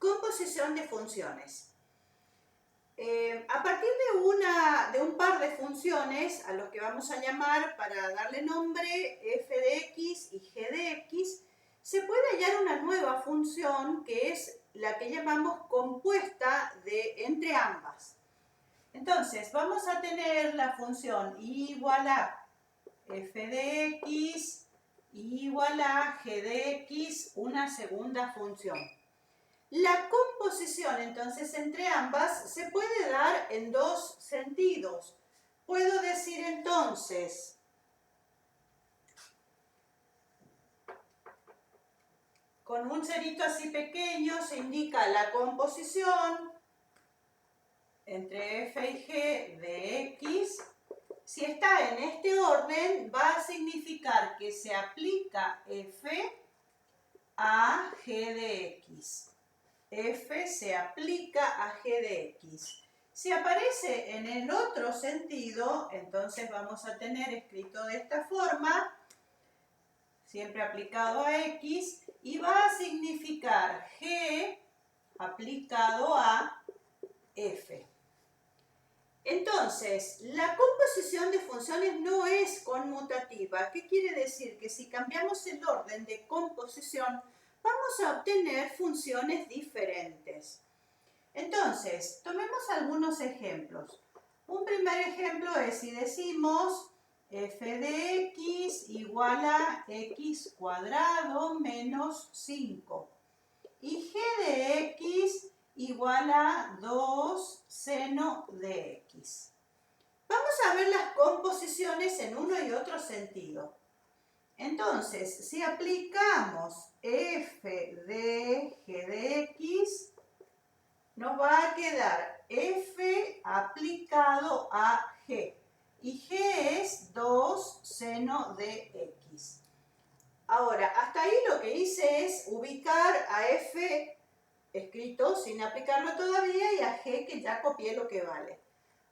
Composición de funciones. A partir de un par de funciones, a los que vamos a llamar, para darle nombre, f de x y g de x, se puede hallar una nueva función que es la que llamamos compuesta entre ambas. Entonces, vamos a tener la función y igual a f de x igual a g de x, una segunda función. La composición, entonces, entre ambas se puede dar en dos sentidos. Puedo decir, entonces, con un cerito así pequeño se indica la composición entre f y g de x. Si está en este orden, va a significar que se aplica f a g de x. F se aplica a g de x. Si aparece en el otro sentido, entonces vamos a tener escrito de esta forma, siempre aplicado a x, y va a significar g aplicado a f. Entonces, la composición de funciones no es conmutativa. ¿Qué quiere decir? Que si cambiamos el orden de composición, vamos a obtener funciones diferentes. Entonces, tomemos algunos ejemplos. Un primer ejemplo es si decimos f de x igual a x cuadrado menos 5 y g de x igual a 2 seno de x. Vamos a ver las composiciones en uno y otro sentido. Entonces, si aplicamos f de g de x, nos va a quedar f aplicado a g. Y g es 2 seno de x. Ahora, hasta ahí lo que hice es ubicar a f escrito sin aplicarlo todavía y a g que ya copié lo que vale.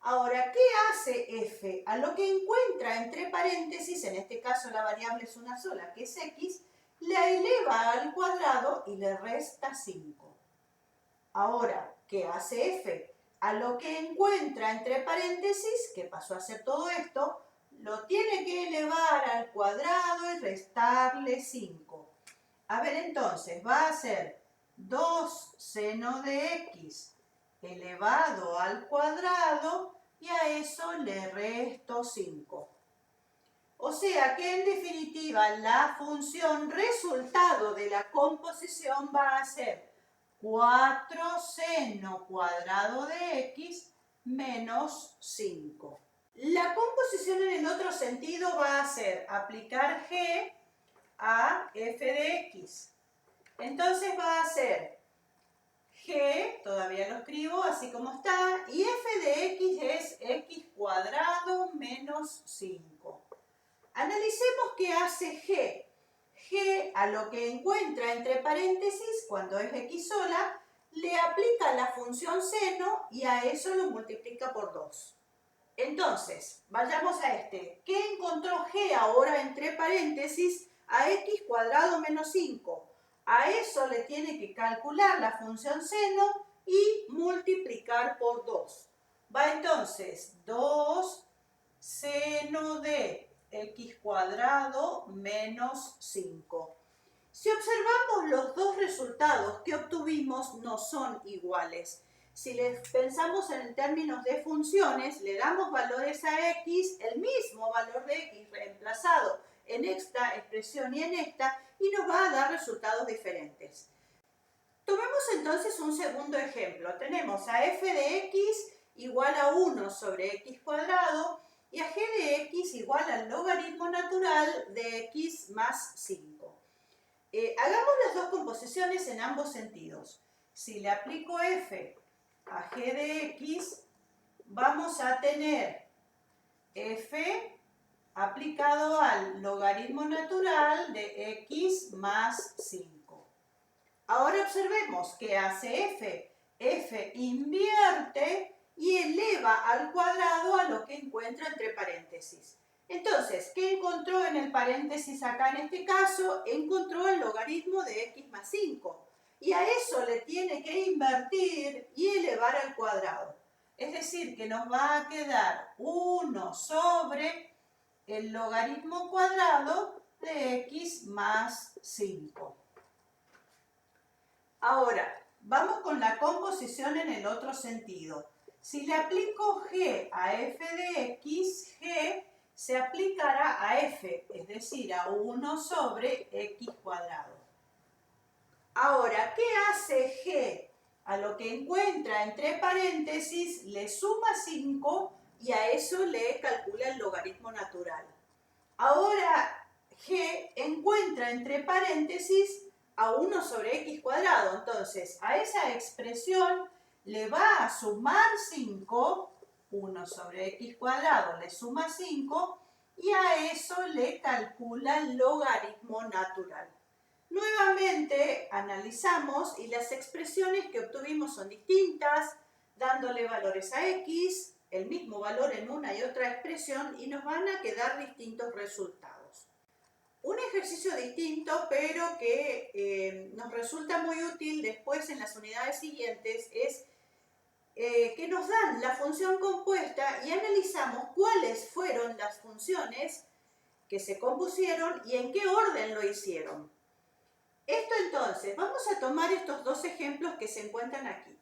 Ahora, ¿qué hace f? A lo que encuentra entre paréntesis, en este caso la variable es una sola, que es x, la eleva al cuadrado y le resta 5. Ahora, ¿qué hace f? A lo que encuentra entre paréntesis, que pasó a ser todo esto, lo tiene que elevar al cuadrado y restarle 5. A ver, entonces, va a ser 2 seno de x elevado al cuadrado y a eso le resto 5. O sea que en definitiva la función resultado de la composición va a ser 4 seno cuadrado de x menos 5. La composición en el otro sentido va a ser aplicar g a f de x. Entonces va a ser g, todavía lo escribo así como está, y f de x es x cuadrado menos 5. Analicemos qué hace g. G, a lo que encuentra entre paréntesis, cuando es x sola, le aplica la función seno y a eso lo multiplica por 2. Entonces, vayamos a este. ¿Qué encontró g ahora entre paréntesis? A x cuadrado menos 5. A eso le tiene que calcular la función seno y multiplicar por 2. Va entonces 2 seno de x cuadrado menos 5. Si observamos los dos resultados que obtuvimos no son iguales. Si les pensamos en términos de funciones, le damos valores a x, el mismo valor de x reemplazado en esta expresión y en esta, y nos va a dar resultados diferentes. Tomemos entonces un segundo ejemplo. Tenemos a f de x igual a 1 sobre x cuadrado y a g de x igual al logaritmo natural de x más 5. Hagamos las dos composiciones en ambos sentidos. Si le aplico f a g de x, vamos a tener f aplicado al logaritmo natural de x más 5. Ahora observemos qué hace f. F invierte y eleva al cuadrado a lo que encuentra entre paréntesis. Entonces, ¿qué encontró en el paréntesis acá en este caso? Encontró el logaritmo de x más 5. y a eso le tiene que invertir y elevar al cuadrado. Es decir, que nos va a quedar 1 sobre el logaritmo cuadrado de x más 5. Ahora, vamos con la composición en el otro sentido. Si le aplico g a f de x, g se aplicará a f, es decir, a 1 sobre x cuadrado. Ahora, ¿qué hace g? A lo que encuentra entre paréntesis le suma 5 y a eso le calcula el logaritmo natural. Ahora, g encuentra entre paréntesis a 1 sobre x cuadrado. Entonces, a esa expresión le va a sumar 5, 1 sobre x cuadrado le suma 5, y a eso le calcula el logaritmo natural. Nuevamente analizamos y las expresiones que obtuvimos son distintas, dándole valores a x, el mismo valor en una y otra expresión, y nos van a quedar distintos resultados. Un ejercicio distinto, pero que nos resulta muy útil después en las unidades siguientes, es que nos dan la función compuesta y analizamos cuáles fueron las funciones que se compusieron y en qué orden lo hicieron. Esto entonces, vamos a tomar estos dos ejemplos que se encuentran aquí.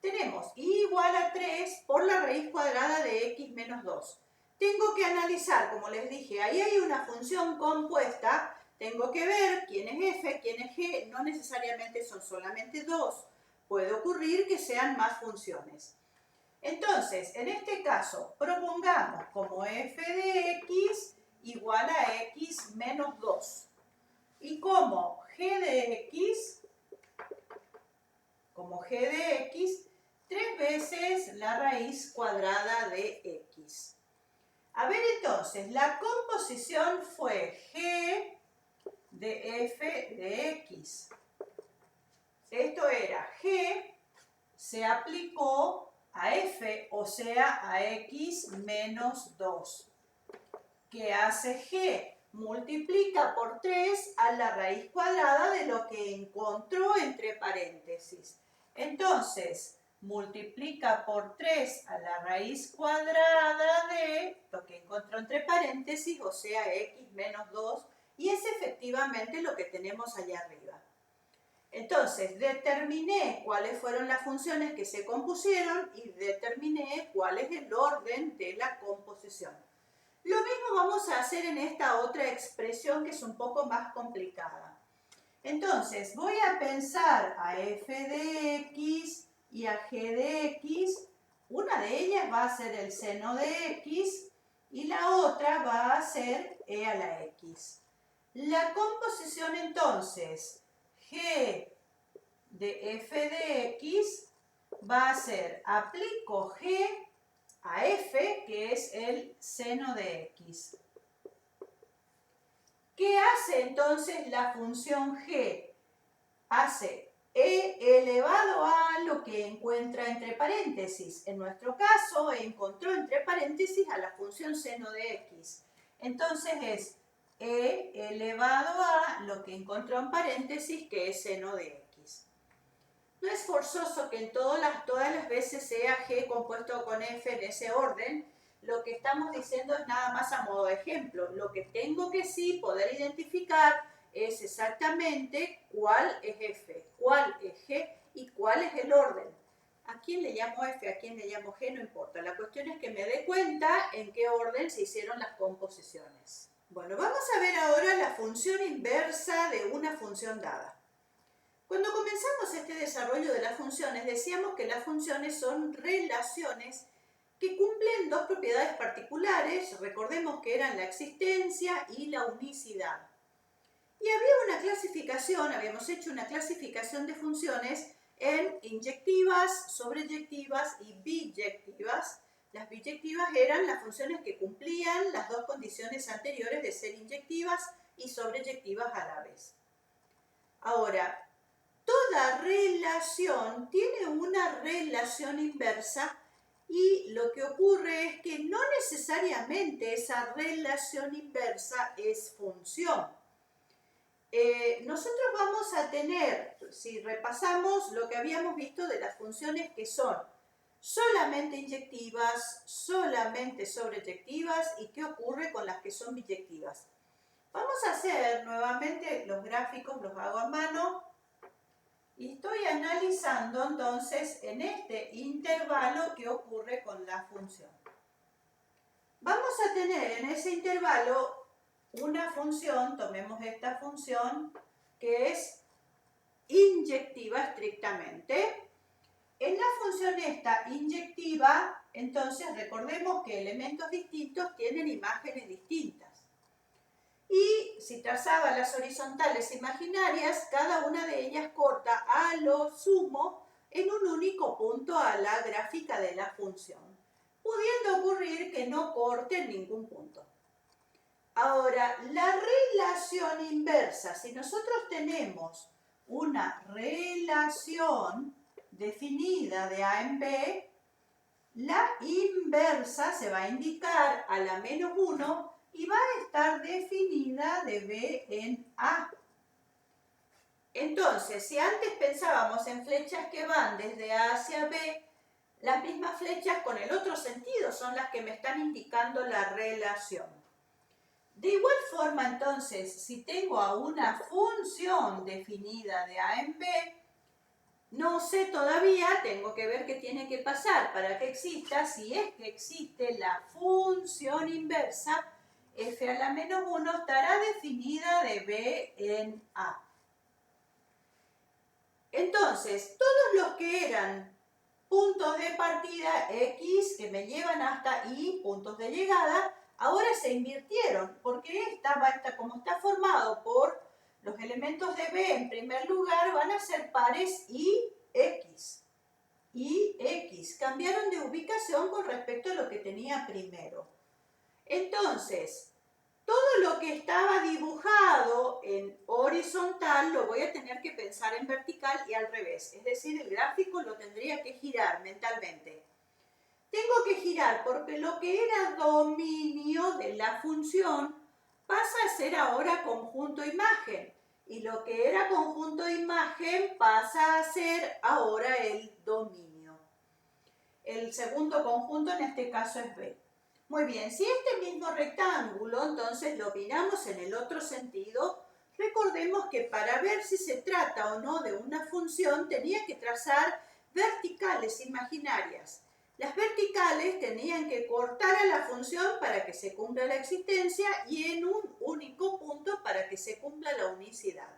Tenemos y igual a 3 por la raíz cuadrada de x menos 2. Tengo que analizar, como les dije, ahí hay una función compuesta, tengo que ver quién es f, quién es g, no necesariamente son solamente dos, puede ocurrir que sean más funciones. Entonces, en este caso, propongamos como f de x igual a x menos 2. Y como g de x, 3 veces la raíz cuadrada de x. A ver entonces, la composición fue g de f de x. Esto era g, se aplicó a f, o sea, a x menos 2. ¿Qué hace g? Multiplica por 3 a la raíz cuadrada de lo que encontró entre paréntesis. Entonces, multiplica por 3 a la raíz cuadrada de lo que encontró entre paréntesis, o sea, x menos 2, y es efectivamente lo que tenemos allá arriba. Entonces, determiné cuáles fueron las funciones que se compusieron y determiné cuál es el orden de la composición. Lo mismo vamos a hacer en esta otra expresión que es un poco más complicada. Entonces, voy a pensar a f de x y a g de x. Una de ellas va a ser el seno de x y la otra va a ser e a la x. La composición entonces, g de f de x va a ser, aplico g a f, que es el seno de x. ¿Qué hace entonces la función g? Hace e elevado a lo que encuentra entre paréntesis. En nuestro caso, encontró entre paréntesis a la función seno de x. Entonces es e elevado a lo que encontró en paréntesis, que es seno de x. No es forzoso que en todas las veces sea g compuesto con f en ese orden. Lo que estamos diciendo es nada más a modo de ejemplo. Lo que tengo que sí poder identificar es exactamente cuál es f, cuál es g y cuál es el orden. ¿A quién le llamo f, a quién le llamo g? No importa. La cuestión es que me dé cuenta en qué orden se hicieron las composiciones. Bueno, vamos a ver ahora la función inversa de una función dada. Cuando comenzamos este desarrollo de las funciones, decíamos que las funciones son relaciones que cumplen dos propiedades particulares. Recordemos que eran la existencia y la unicidad. Y había una clasificación, habíamos hecho una clasificación de funciones en inyectivas, sobreyectivas y biyectivas. Las biyectivas eran las funciones que cumplían las dos condiciones anteriores de ser inyectivas y sobreyectivas a la vez. Ahora, toda relación tiene una relación inversa y lo que ocurre es que no necesariamente esa relación inversa es función. nosotros vamos a tener, si repasamos lo que habíamos visto de las funciones que son solamente inyectivas, solamente sobreyectivas y qué ocurre con las que son biyectivas. Vamos a hacer nuevamente los gráficos, los hago a mano y estoy analizando entonces en este intervalo qué ocurre con la función. Vamos a tener en ese intervalo una función, tomemos esta función, que es inyectiva estrictamente. En la función esta inyectiva, entonces recordemos que elementos distintos tienen imágenes distintas. Y si trazaba las horizontales imaginarias, cada una de ellas corta a lo sumo en un único punto a la gráfica de la función, pudiendo ocurrir que no corte en ningún punto. Ahora, la relación inversa, si nosotros tenemos una relación definida de A en B, la inversa se va a indicar a la menos 1 y va a estar definida de B en A. Entonces, si antes pensábamos en flechas que van desde A hacia B, las mismas flechas con el otro sentido son las que me están indicando la relación. De igual forma, entonces, si tengo a una función definida de A en B, no sé todavía, tengo que ver qué tiene que pasar para que exista, si es que existe la función inversa, f a la menos 1 estará definida de B en A. Entonces, todos los que eran puntos de partida X que me llevan hasta Y, puntos de llegada, ahora se invirtieron, porque como está formado por los elementos de B en primer lugar, van a ser pares y X. Y X cambiaron de ubicación con respecto a lo que tenía primero. Entonces, todo lo que estaba dibujado en horizontal lo voy a tener que pensar en vertical y al revés. Es decir, el gráfico lo tendría que girar mentalmente. Tengo que girar porque lo que era dominio de la función pasa a ser ahora conjunto imagen. Y lo que era conjunto imagen pasa a ser ahora el dominio. El segundo conjunto en este caso es B. Muy bien, si este mismo rectángulo entonces lo miramos en el otro sentido, recordemos que para ver si se trata o no de una función tenía que trazar verticales imaginarias. Las verticales tenían que cortar a la función para que se cumpla la existencia y en un único punto para que se cumpla la unicidad.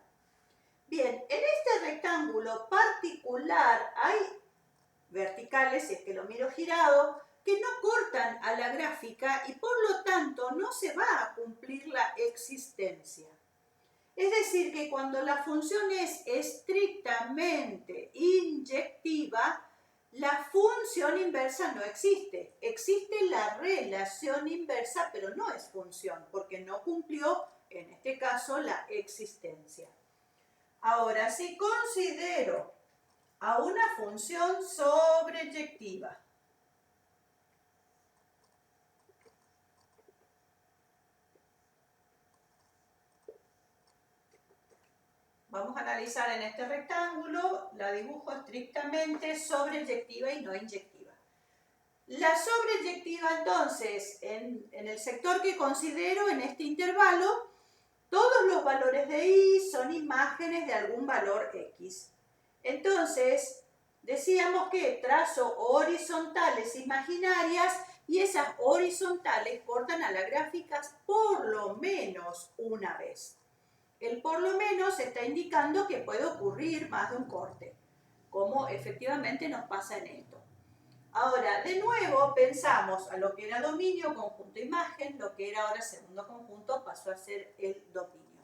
Bien, en este rectángulo particular hay verticales, si es que lo miro girado, que no cortan a la gráfica y por lo tanto no se va a cumplir la existencia. Es decir, que cuando la función es estrictamente inyectiva, la función inversa no existe. Existe la relación inversa, pero no es función, porque no cumplió, en este caso, la existencia. Ahora, si considero a una función sobreyectiva, vamos a analizar en este rectángulo, la dibujo estrictamente sobreyectiva y no inyectiva. La sobreyectiva entonces, en el sector que considero en este intervalo, todos los valores de Y son imágenes de algún valor X. Entonces, decíamos que trazo horizontales imaginarias y esas horizontales cortan a las gráficas por lo menos una vez. El por lo menos está indicando que puede ocurrir más de un corte, como efectivamente nos pasa en esto. Ahora, de nuevo, pensamos a lo que era dominio, conjunto, imagen, lo que era ahora segundo conjunto pasó a ser el dominio.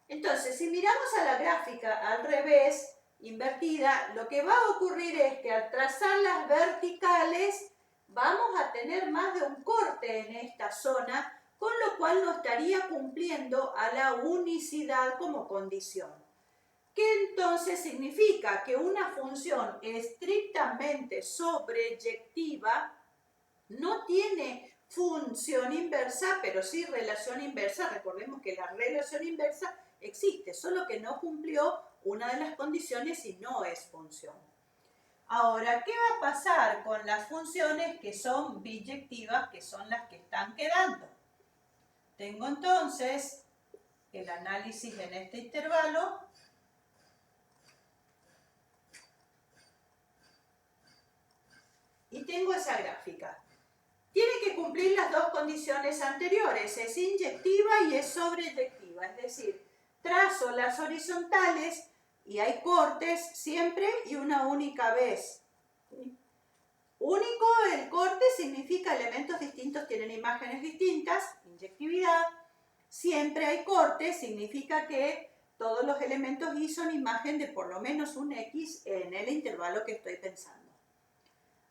Entonces, si miramos a la gráfica al revés, invertida, lo que va a ocurrir es que al trazar las verticales vamos a tener más de un corte en esta zona, con lo cual no estaría cumpliendo a la unicidad como condición. ¿Qué entonces significa? Que una función estrictamente sobreyectiva no tiene función inversa, pero sí relación inversa. Recordemos que la relación inversa existe, solo que no cumplió una de las condiciones y no es función. Ahora, ¿qué va a pasar con las funciones que son biyectivas, que son las que están quedando? Tengo entonces el análisis en este intervalo. Y tengo esa gráfica. Tiene que cumplir las dos condiciones anteriores, es inyectiva y es sobreyectiva, es decir, trazo las horizontales y hay cortes siempre y una única vez. Único, el corte significa elementos distintos tienen imágenes distintas, inyectividad. Siempre hay corte, significa que todos los elementos Y son imagen de por lo menos un X en el intervalo que estoy pensando.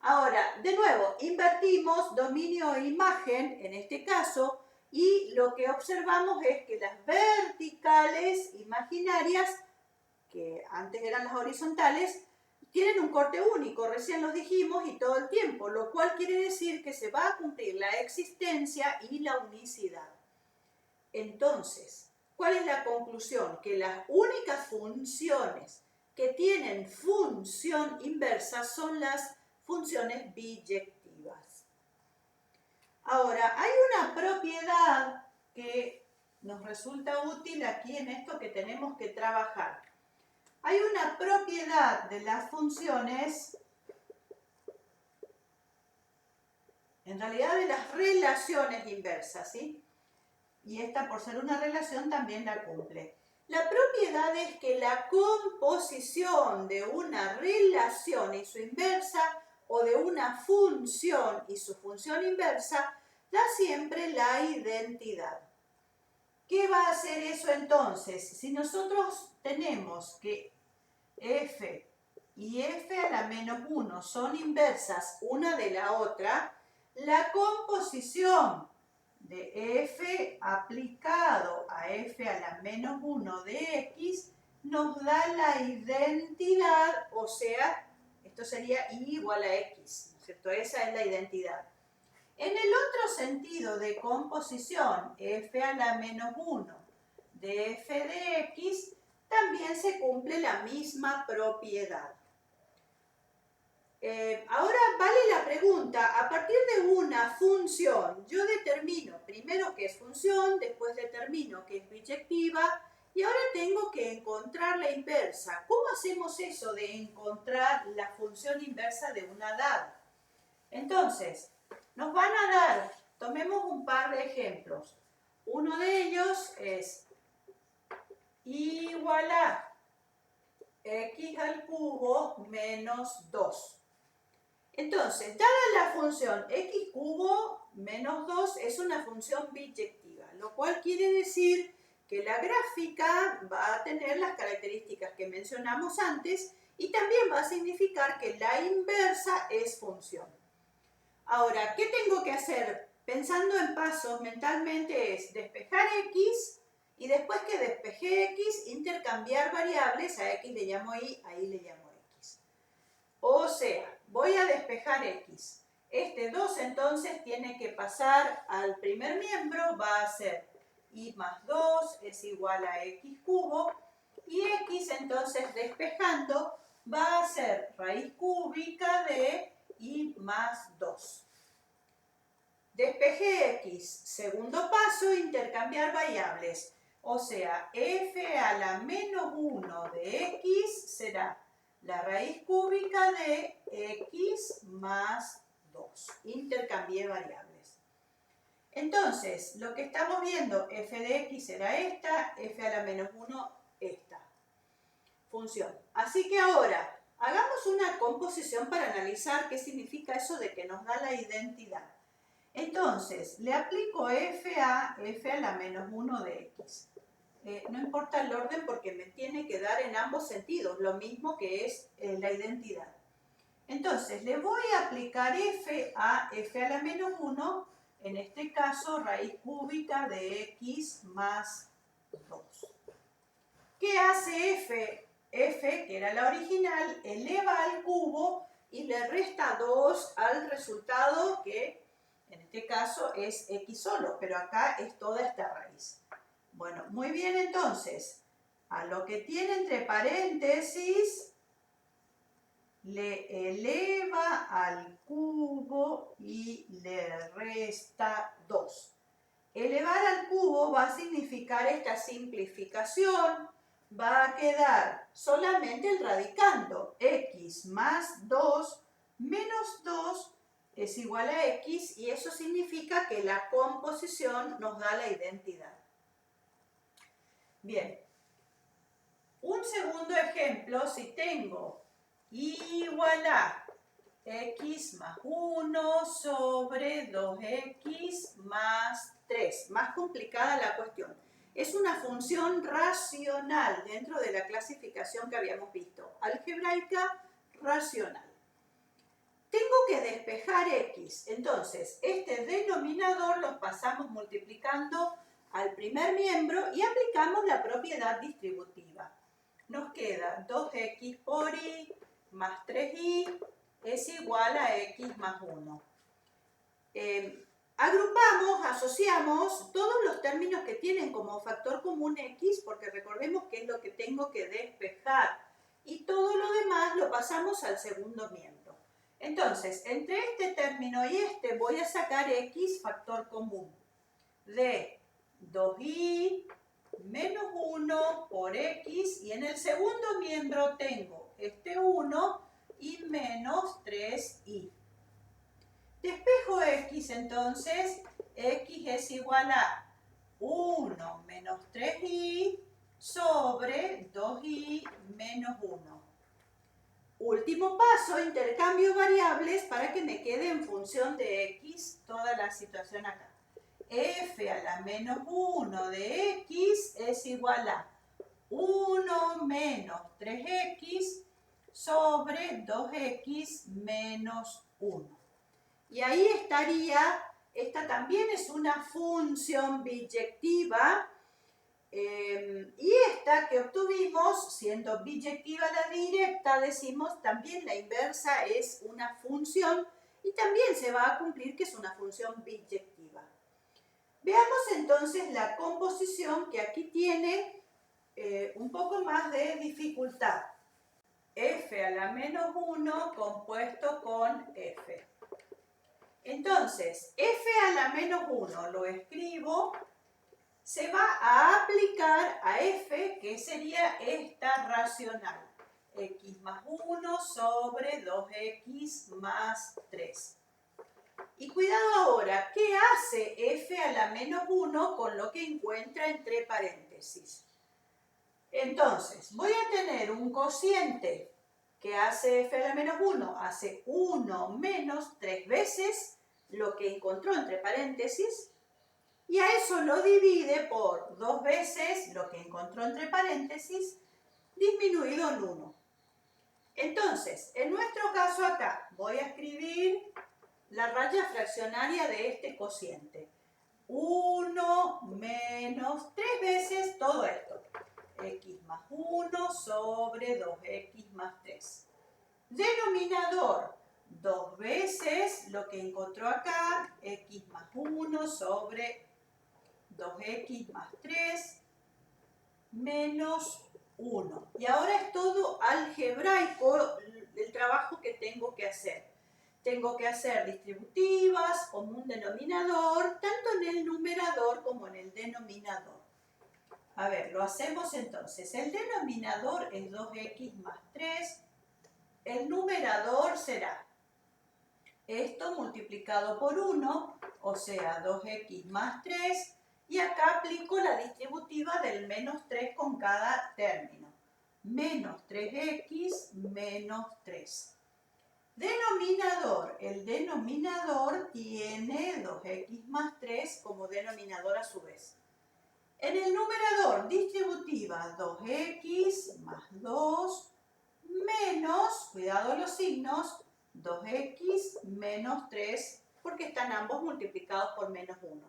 Ahora, de nuevo, invertimos dominio e imagen en este caso y lo que observamos es que las verticales imaginarias, que antes eran las horizontales, tienen un corte único, recién los dijimos, y todo el tiempo, lo cual quiere decir que se va a cumplir la existencia y la unicidad. Entonces, ¿cuál es la conclusión? Que las únicas funciones que tienen función inversa son las funciones biyectivas. Ahora, hay una propiedad que nos resulta útil aquí en esto que tenemos que trabajar. Hay una propiedad de las funciones, en realidad de las relaciones inversas, ¿sí? Y esta, por ser una relación, también la cumple. La propiedad es que la composición de una relación y su inversa, o de una función y su función inversa, da siempre la identidad. ¿Qué va a hacer eso entonces? Si nosotros tenemos que f y f a la menos 1 son inversas una de la otra, la composición de f aplicado a f a la menos 1 de x nos da la identidad, o sea, esto sería y igual a x, ¿no es cierto? Esa es la identidad. En el otro sentido de composición, f a la menos 1 de f de x, también se cumple la misma propiedad. Ahora vale la pregunta, a partir de una función, yo determino primero qué es función, después determino qué es biyectiva, y ahora tengo que encontrar la inversa. ¿Cómo hacemos eso de encontrar la función inversa de una dada? Entonces, nos van a dar, tomemos un par de ejemplos. Uno de ellos es igual a x al cubo menos 2. Entonces, dada la función x cubo menos 2 es una función biyectiva, lo cual quiere decir que la gráfica va a tener las características que mencionamos antes y también va a significar que la inversa es función. Ahora, ¿qué tengo que hacer? Pensando en pasos mentalmente es despejar x y después que despejé x, intercambiar variables, a x le llamo y, a y le llamo x. O sea, voy a despejar x. Este 2 entonces tiene que pasar al primer miembro, va a ser y más 2 es igual a x cubo, y x entonces despejando va a ser raíz cúbica de y más 2. Despejé x, segundo paso, intercambiar variables. O sea, f a la menos 1 de x será la raíz cúbica de x más 2. Intercambié variables. Entonces, lo que estamos viendo, f de x será esta, f a la menos 1 esta función. Así que ahora, hagamos una composición para analizar qué significa eso de que nos da la identidad. Entonces, le aplico f a la menos 1 de x. No importa el orden porque me tiene que dar en ambos sentidos, lo mismo que es la identidad. Entonces, le voy a aplicar f a la menos 1, en este caso raíz cúbica de x más 2. ¿Qué hace f? F, que era la original, eleva al cubo y le resta 2 al resultado que En este caso es x solo, pero acá es toda esta raíz. Bueno, muy bien entonces. A lo que tiene entre paréntesis le eleva al cubo y le resta 2. Elevar al cubo va a significar esta simplificación. Va a quedar solamente el radicando. X más 2 menos 2 es igual a X y eso significa que la composición nos da la identidad. Bien. Un segundo ejemplo, si tengo igual a x más 1 sobre 2x más 3. Más complicada la cuestión. Es una función racional dentro de la clasificación que habíamos visto. Algebraica racional. Tengo que despejar x. Entonces, este denominador lo pasamos multiplicando al primer miembro y aplicamos la propiedad distributiva. Nos queda 2x por y más 3y es igual a x más 1. Agrupamos, asociamos todos los términos que tienen como factor común x, porque recordemos que es lo que tengo que despejar. Y todo lo demás lo pasamos al segundo miembro. Entonces, entre este término y este voy a sacar x factor común de 2y menos 1 por x, y en el segundo miembro tengo este 1 y menos 3y. Despejo x, entonces x es igual a 1 menos 3y sobre 2y menos 1. Último paso, intercambio variables para que me quede en función de x toda la situación acá. F a la menos 1 de x es igual a 1 menos 3x sobre 2x menos 1. Y ahí estaría, esta también es una función biyectiva, y esta que obtuvimos, siendo biyectiva la directa, decimos también la inversa es una función y también se va a cumplir que es una función biyectiva. Veamos entonces la composición que aquí tiene un poco más de dificultad. F a la menos 1 compuesto con F. Entonces, F a la menos 1 lo escribo, se va a aplicar a F, que sería esta racional. X más 1 sobre 2x más 3. Y cuidado ahora, ¿qué hace F a la menos 1 con lo que encuentra entre paréntesis? Entonces, voy a tener un cociente que hace F a la menos 1, hace 1 menos 3 veces lo que encontró entre paréntesis, y a eso lo divide por 2 veces lo que encontró entre paréntesis, disminuido en 1. Entonces, en nuestro caso acá, voy a escribir la raya fraccionaria de este cociente. 1 menos 3 veces todo esto. X más 1 sobre 2x más 3. Denominador, 2 veces lo que encontró acá, x más 1 sobre 2x más 3 menos 1. Y ahora es todo algebraico el trabajo que tengo que hacer. Tengo que hacer distributivas, común denominador, tanto en el numerador como en el denominador. A ver, lo hacemos entonces. El denominador es 2x más 3. El numerador será esto multiplicado por 1, o sea, 2x más 3. Y acá aplico la distributiva del menos 3 con cada término. Menos 3x menos 3. Denominador. El denominador tiene 2x más 3 como denominador a su vez. En el numerador, distributiva 2x más 2 menos, cuidado los signos, 2x menos 3, porque están ambos multiplicados por menos 1.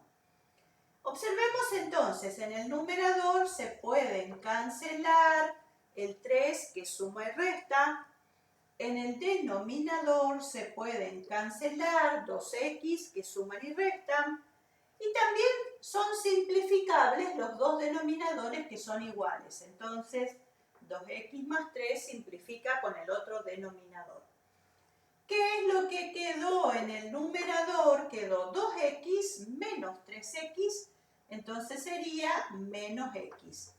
Observemos entonces, en el numerador se pueden cancelar el 3 que suma y resta, En el denominador se pueden cancelar 2x que suman y restan, y también son simplificables los dos denominadores que son iguales. Entonces, 2x más 3 simplifica con el otro denominador. ¿Qué es lo que quedó en el numerador? Quedó 2x menos 3x, entonces sería menos x.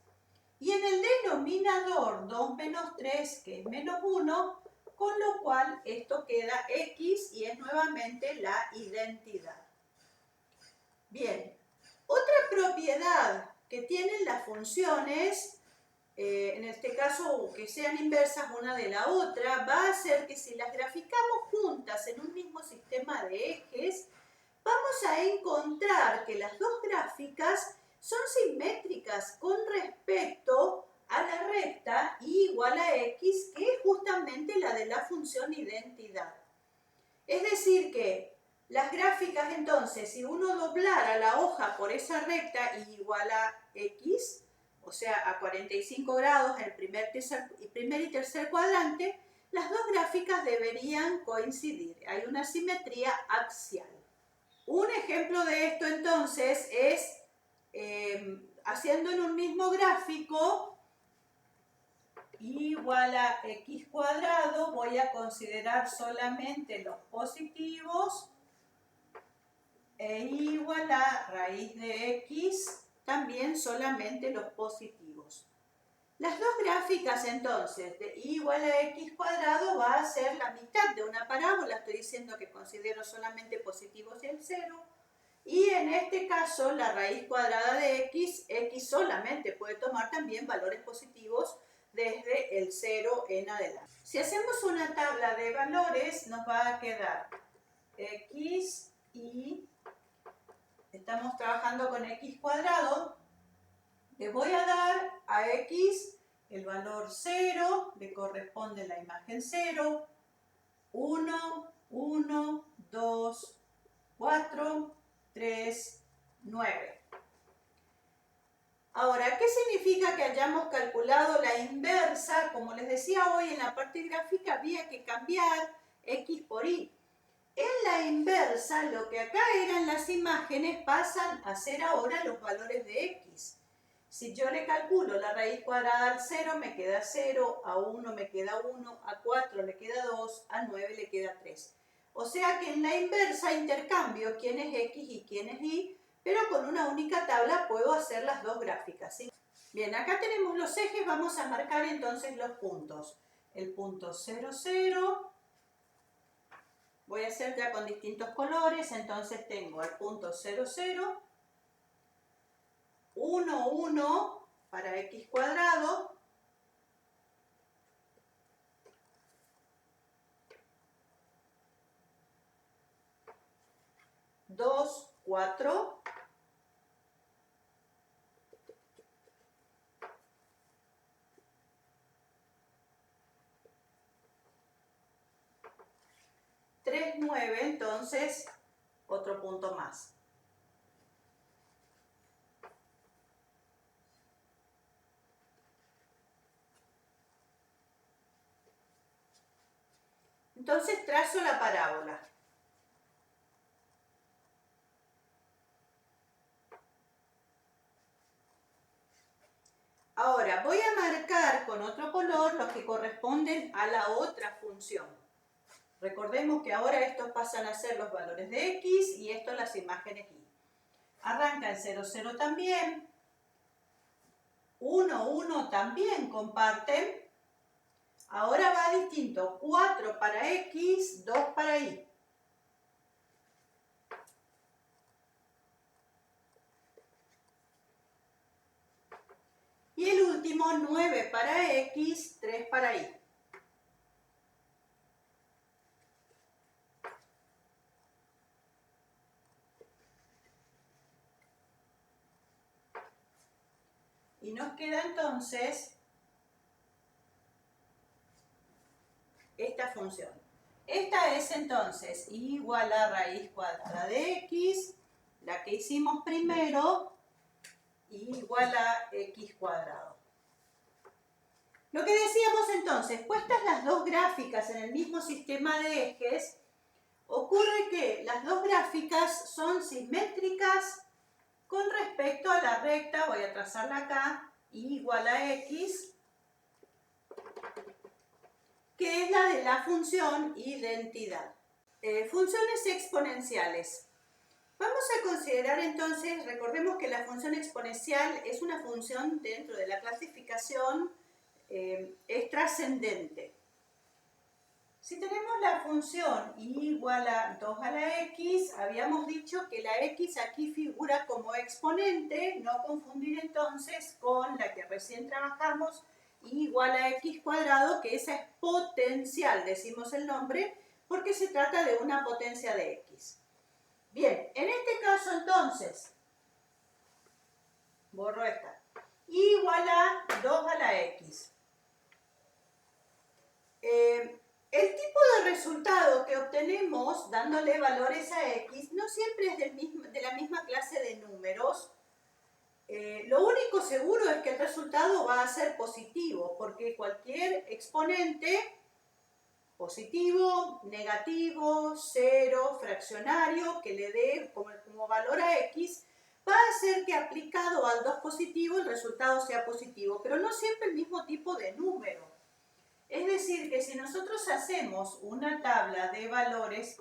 Y en el denominador 2 menos 3, que es menos 1, con lo cual esto queda x y es nuevamente la identidad. Bien, otra propiedad que tienen las funciones, en este caso que sean inversas una de la otra, va a ser que si las graficamos juntas en un mismo sistema de ejes, vamos a encontrar que las dos gráficas son simétricas con respecto a la recta y igual a x, que es justamente la de la función identidad. Es decir que las gráficas entonces, si uno doblara la hoja por esa recta igual a x, o sea a 45 grados en el primer y tercer cuadrante, las dos gráficas deberían coincidir. Hay una simetría axial. Un ejemplo de esto entonces es haciendo en un mismo gráfico igual a x cuadrado, voy a considerar solamente los positivos, e igual a raíz de x, también solamente los positivos. Las dos gráficas entonces de y igual a x cuadrado va a ser la mitad de una parábola, estoy diciendo que considero solamente positivos y el 0, y en este caso la raíz cuadrada de x solamente puede tomar también valores positivos desde el 0 en adelante. Si hacemos una tabla de valores nos va a quedar x y estamos trabajando con x cuadrado. Le voy a dar a x el valor 0, le corresponde la imagen 0, 1, 1, 2, 4, 3, 9. Ahora, ¿qué significa que hayamos calculado la inversa? Como les decía hoy, en la parte gráfica había que cambiar x por y. En la inversa, lo que acá eran las imágenes pasan a ser ahora los valores de x. Si yo le calculo la raíz cuadrada al 0, me queda 0, a 1 me queda 1, a 4 le queda 2, a 9 le queda 3. O sea que en la inversa intercambio quién es x y quién es y, pero con una única tabla puedo hacer las dos gráficas, ¿sí? Bien, acá tenemos los ejes, vamos a marcar entonces los puntos. El punto 0, 0, voy a hacer ya con distintos colores, entonces tengo el punto 0, 0, 1, 1 para x cuadrado, 2, 4, 3, 9, entonces otro punto más. Entonces trazo la parábola. Ahora voy a marcar con otro color los que corresponden a la otra función. Recordemos que ahora estos pasan a ser los valores de x y estos las imágenes y. Arranca el 0, 0 también. 1, 1 también comparten. Ahora va distinto. 4 para x, 2 para y. Y el último, 9 para x, 3 para y. Y nos queda entonces esta función. Esta es entonces igual a raíz cuadrada de x, la que hicimos primero, igual a x cuadrado. Lo que decíamos entonces, puestas las dos gráficas en el mismo sistema de ejes, ocurre que las dos gráficas son simétricas con respecto a la recta, voy a trazarla acá, y igual a x, que es la de la función identidad. Funciones exponenciales. Vamos a considerar entonces, recordemos que la función exponencial es una función dentro de la clasificación, es trascendente. Si tenemos la función y igual a 2 a la x, habíamos dicho que la x aquí figura como exponente, no confundir entonces con la que recién trabajamos, y igual a x cuadrado, que esa es potencial, decimos el nombre, porque se trata de una potencia de x. Bien, en este caso entonces, borro esta, y igual a 2 a la x. El tipo de resultado que obtenemos dándole valores a x no siempre es de la misma clase de números. Lo único seguro es que el resultado va a ser positivo, porque cualquier exponente, positivo, negativo, cero, fraccionario, que le dé como valor a x, va a hacer que aplicado al 2 positivo el resultado sea positivo, pero no siempre el mismo tipo de número. Es decir, que si nosotros hacemos una tabla de valores,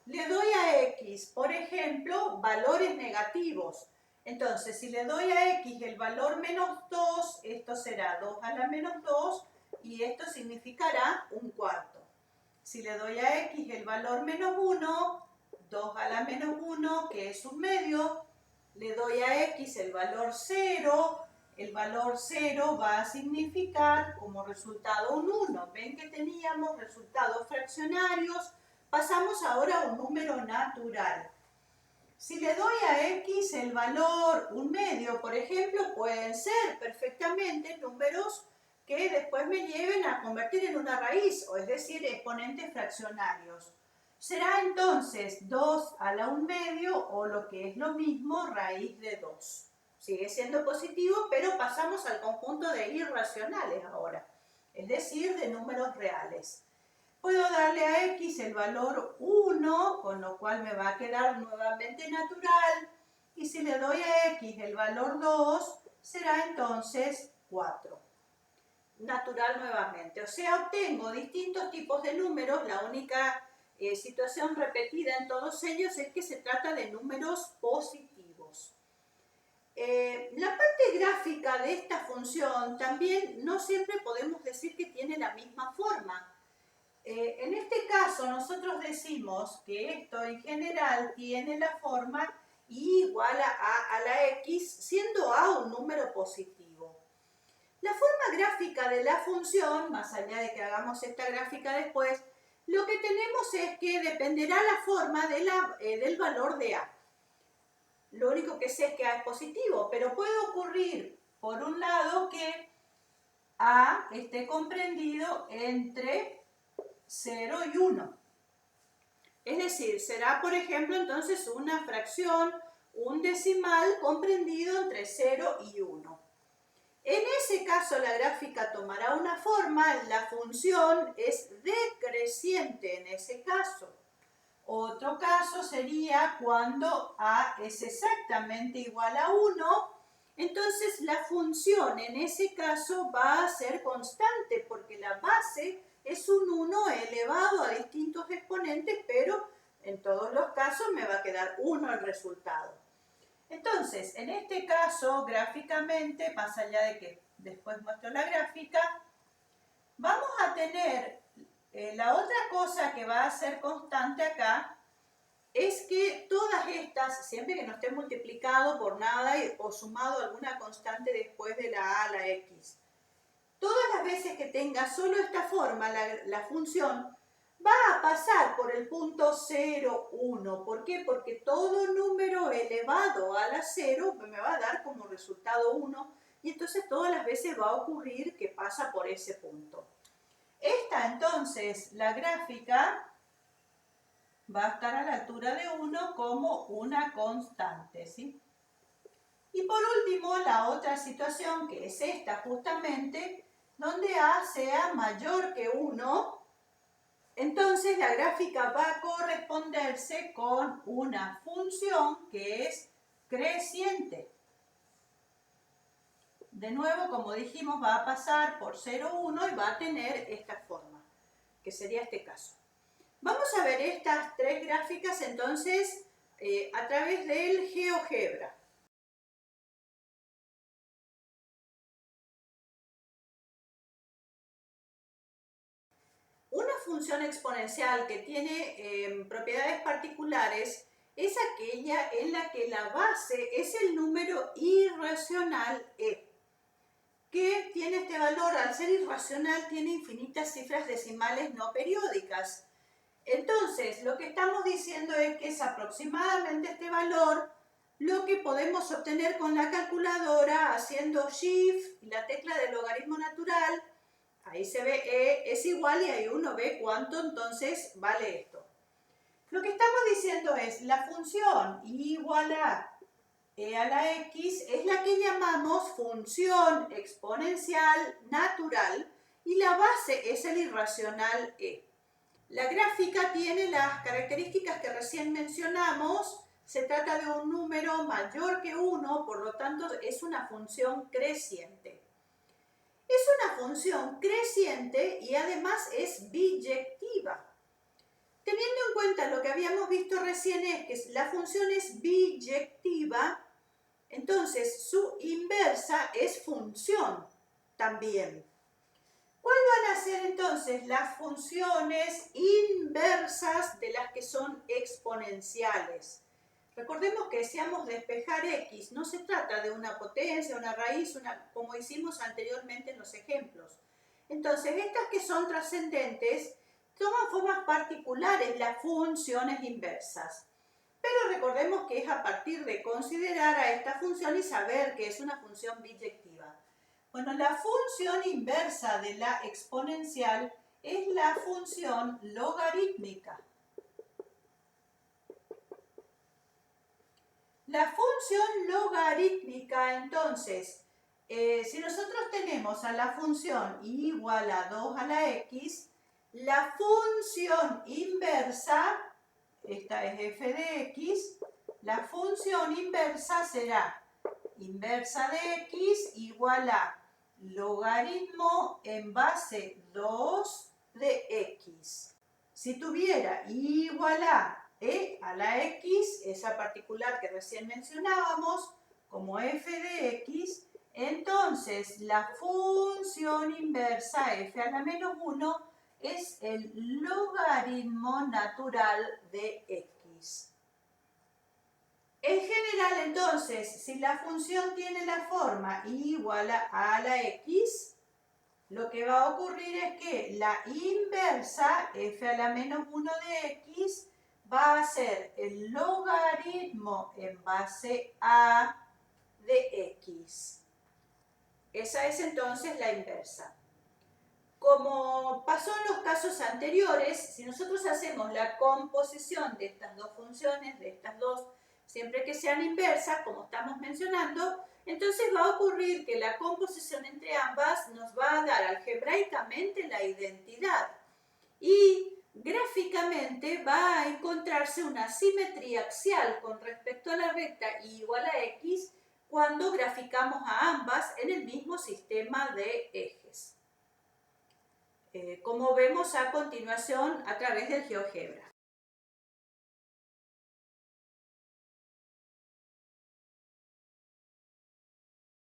le doy a x, por ejemplo, valores negativos. Entonces, si le doy a x el valor menos 2, esto será 2 a la menos 2 y esto significará un cuarto. Si le doy a x el valor menos 1, 2 a la menos 1, que es un medio, le doy a x el valor 0, el valor 0 va a significar como resultado un 1. Ven que teníamos resultados fraccionarios, pasamos ahora a un número natural. Si le doy a x el valor un medio, por ejemplo, pueden ser perfectamente números que después me lleven a convertir en una raíz, o es decir, exponentes fraccionarios. Será entonces 2 a la 1 medio, o lo que es lo mismo, raíz de 2. Sigue siendo positivo, pero pasamos al conjunto de irracionales ahora, es decir, de números reales. Puedo darle a x el valor 1, con lo cual me va a quedar nuevamente natural, y si le doy a x el valor 2, será entonces 4. Natural nuevamente. O sea, obtengo distintos tipos de números. La única situación repetida en todos ellos es que se trata de números positivos. La parte gráfica de esta función también no siempre podemos decir que tiene la misma forma. En este caso nosotros decimos que esto en general tiene la forma y igual a la x, siendo a un número positivo. La forma gráfica de la función, más allá de que hagamos esta gráfica después, lo que tenemos es que dependerá la forma del valor de a. Lo único que sé es que a es positivo, pero puede ocurrir, por un lado, que a esté comprendido entre 0 y 1. Es decir, será, por ejemplo, entonces una fracción, un decimal comprendido entre 0 y 1. En ese caso la gráfica tomará una forma, la función es decreciente en ese caso. Otro caso sería cuando a es exactamente igual a 1, entonces la función en ese caso va a ser constante porque la base es un 1 elevado a distintos exponentes, pero en todos los casos me va a quedar 1 el resultado. Entonces, en este caso, gráficamente, más allá de que después muestro la gráfica, vamos a tener la otra cosa que va a ser constante acá, es que todas estas, siempre que no esté multiplicado por nada o sumado alguna constante después de la a la x, todas las veces que tenga solo esta forma, la función, va a pasar por el punto 0, 1. ¿Por qué? Porque todo número elevado a la 0 me va a dar como resultado 1 y entonces todas las veces va a ocurrir que pasa por ese punto. Esta entonces, la gráfica, va a estar a la altura de 1 como una constante, ¿sí? Y por último, la otra situación, que es esta justamente, donde A sea mayor que 1, entonces la gráfica va a corresponderse con una función que es creciente. De nuevo, como dijimos, va a pasar por 0, 1 y va a tener esta forma, que sería este caso. Vamos a ver estas tres gráficas entonces a través del GeoGebra. Una función exponencial que tiene propiedades particulares es aquella en la que la base es el número irracional e, que tiene este valor, al ser irracional, tiene infinitas cifras decimales no periódicas. Entonces, lo que estamos diciendo es que es aproximadamente este valor lo que podemos obtener con la calculadora haciendo Shift y la tecla del logaritmo natural. Ahí se ve E es igual y ahí uno ve cuánto entonces vale esto. Lo que estamos diciendo es la función igual a e a la x es la que llamamos función exponencial natural y la base es el irracional e. La gráfica tiene las características que recién mencionamos. Se trata de un número mayor que 1, por lo tanto es una función creciente. Es una función creciente y además es biyectiva. Teniendo en cuenta lo que habíamos visto recién es que la función es biyectiva, entonces su inversa es función también. ¿Cuáles van a ser entonces las funciones inversas de las que son exponenciales? Recordemos que decíamos despejar x, no se trata de una potencia, una raíz, como hicimos anteriormente en los ejemplos. Entonces, estas que son trascendentes toman formas particulares las funciones inversas. Pero recordemos que es a partir de considerar a esta función y saber que es una función biyectiva. Bueno, la función inversa de la exponencial es la función logarítmica. La función logarítmica, entonces, si nosotros tenemos a la función igual a 2 a la x, la función inversa, esta es f de x, la función inversa será inversa de x igual a logaritmo en base 2 de x. Si tuviera igual a e a la x, esa particular que recién mencionábamos, como f de x, entonces la función inversa f a la menos 1 es el logaritmo natural de x. En general, entonces, si la función tiene la forma igual a la x, lo que va a ocurrir es que la inversa, f a la menos 1 de x, va a ser el logaritmo en base a de x. Esa es entonces la inversa. Como pasó en los casos anteriores, si nosotros hacemos la composición de estas dos funciones, de estas dos, siempre que sean inversas, como estamos mencionando, entonces va a ocurrir que la composición entre ambas nos va a dar algebraicamente la identidad y gráficamente va a encontrarse una simetría axial con respecto a la recta y igual a x cuando graficamos a ambas en el mismo sistema de ejes. Como vemos a continuación a través del GeoGebra.